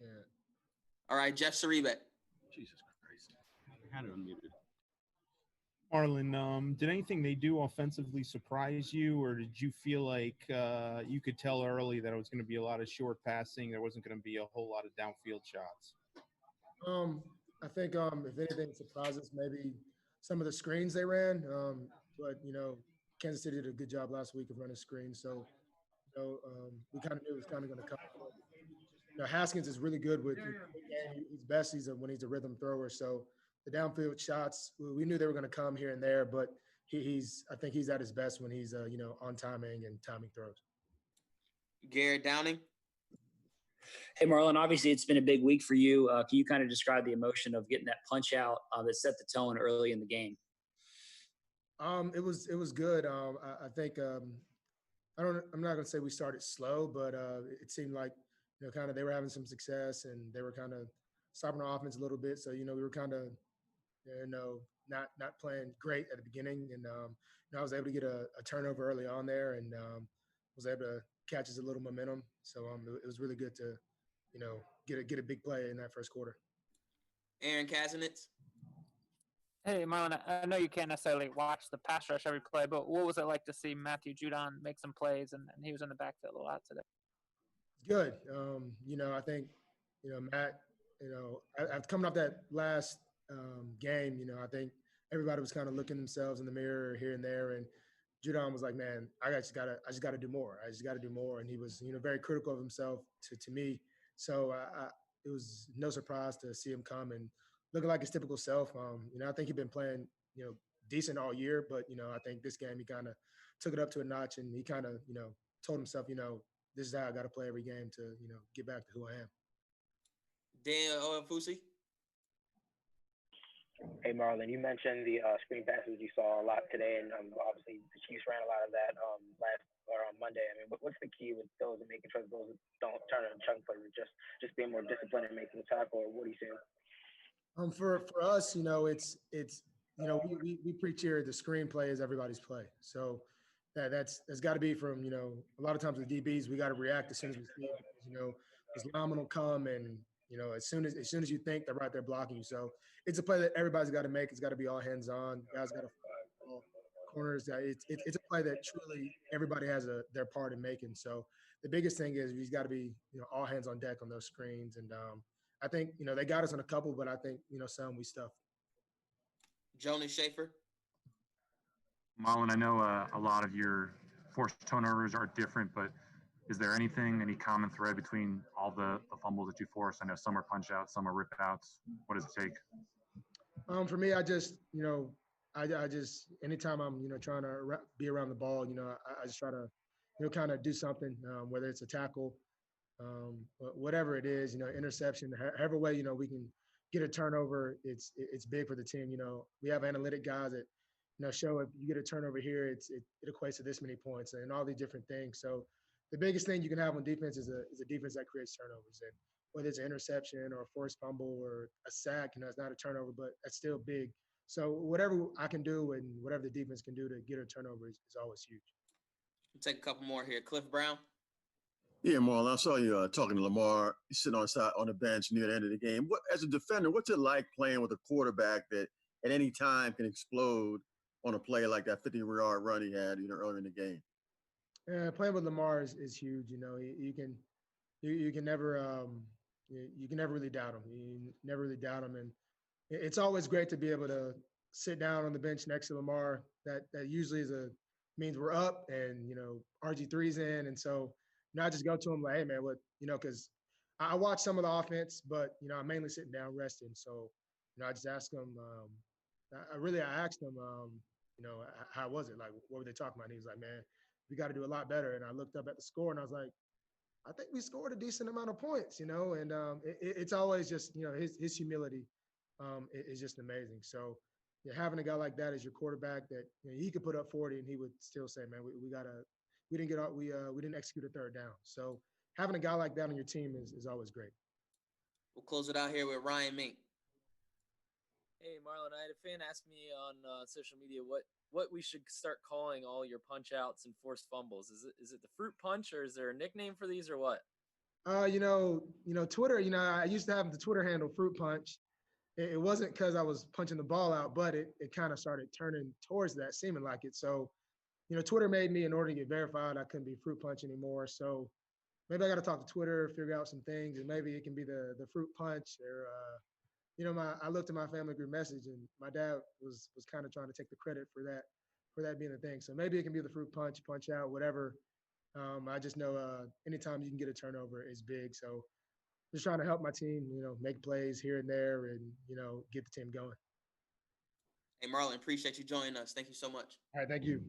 Can't. All right, Jeff Cerebe. Jesus Christ. I had it unmuted. Marlon, did anything they do offensively surprise you, or did you feel like you could tell early that it was going to be a lot of short passing, there wasn't going to be a whole lot of downfield shots? I think if anything surprises, maybe some of the screens they ran. But Kansas City did a good job last week of running screens, so we kind of knew it was kind of going to come. Haskins is really good with he's best when he's a rhythm thrower. So the downfield shots, we knew they were going to come here and there, but I think he's at his best when he's on timing and timing throws. Garrett Downing. Hey, Marlon, obviously it's been a big week for you. Can you kind of describe the emotion of getting that punch out that set the tone early in the game? It was good. I think I'm not going to say we started slow, but it seemed like kind of they were having some success and they were kind of stopping our offense a little bit. So we were kind of not playing great at the beginning, and I was able to get a turnover early on there, and was able to catch us a little momentum. So it was really good to get a big play in that first quarter. Aaron Kasanitz. Hey, Marlon, I know you can't necessarily watch the pass rush every play, but what was it like to see Matthew Judon make some plays, and he was in the backfield a lot today? Good. I think, Matt, I've coming off that last game, I think everybody was kind of looking themselves in the mirror here and there. And Judon was like, man, I just gotta do more. I just gotta do more. And he was, very critical of himself to me. So it was no surprise to see him come and looking like his typical self. I think he'd been playing, decent all year, but, I think this game he kind of took it up to a notch, and he kind of, told himself, this is how I got to play every game to, get back to who I am. Dan Fusi. Hey, Marlon, you mentioned the screen passes you saw a lot today, and obviously the Chiefs ran a lot of that on Monday. I mean, what's the key with those and making sure those don't turn into chunk plays? Just being more disciplined and making the tackle, or what do you say? For us, it's we preach here the screenplay is everybody's play. So that's got to be from a lot of times with DBs we got to react as soon as we see it because this lineman will come and as soon as you think they're right there blocking you. So it's a play that everybody's got to make. It's got to be all hands on. Guys got to corners. It's a play that truly everybody has their part in making. So the biggest thing is we've got to be all hands on deck on those screens. And I think they got us on a couple, but I think some we stuffed. Jonas Schaefer. Marlon, I know a lot of your forced turnovers are different, but is there any common thread between all the fumbles that you force? I know some are punch outs, some are rip outs. What does it take? For me, I just, I just anytime I'm, trying to be around the ball, I just try to, kind of do something, whether it's a tackle, whatever it is, interception, however way, we can get a turnover. It's big for the team. We have analytic guys that, show if you get a turnover here, it equates to this many points and all these different things. So the biggest thing you can have on defense is a defense that creates turnovers. And whether it's an interception or a forced fumble or a sack, it's not a turnover, but that's still big. So whatever I can do and whatever the defense can do to get a turnover is always huge. We'll take a couple more here. Cliff Brown. Yeah, Marlon, I saw you talking to Lamar. He's sitting on the bench near the end of the game. As a defender, what's it like playing with a quarterback that at any time can explode on a play like that 50-yard run he had, earlier in the game? Yeah, playing with Lamar is huge. You can never really doubt him. You never really doubt him, and it's always great to be able to sit down on the bench next to Lamar. That usually means we're up, and RG3's in, and so I just go to him like, hey man, what because I watch some of the offense, but I'm mainly sitting down resting. So I just ask him. I asked him, how was it? Like, what were they talking about? And he was like, man, we got to do a lot better. And I looked up at the score and I was like, I think we scored a decent amount of points, and it's always just, his humility is just amazing. So having a guy like that as your quarterback that he could put up 40 and he would still say, man, we didn't execute a third down. So having a guy like that on your team is always great. We'll close it out here with Ryan Mink. Hey, Marlon, I had a fan ask me on social media what we should start calling all your punch outs and forced fumbles. Is it the fruit punch, or is there a nickname for these, or what? Twitter. I used to have the Twitter handle Fruit Punch. It wasn't because I was punching the ball out, but it kind of started turning towards that, seeming like it. So, Twitter made me, in order to get verified, I couldn't be Fruit Punch anymore. So maybe I got to talk to Twitter, figure out some things, and maybe it can be the Fruit Punch or. I looked at my family group message, and my dad was kind of trying to take the credit for that being the thing. So maybe it can be the Fruit Punch, Punch Out, whatever. I just know anytime you can get a turnover is big. So just trying to help my team, make plays here and there, and get the team going. Hey, Marlon, appreciate you joining us. Thank you so much. All right, thank you.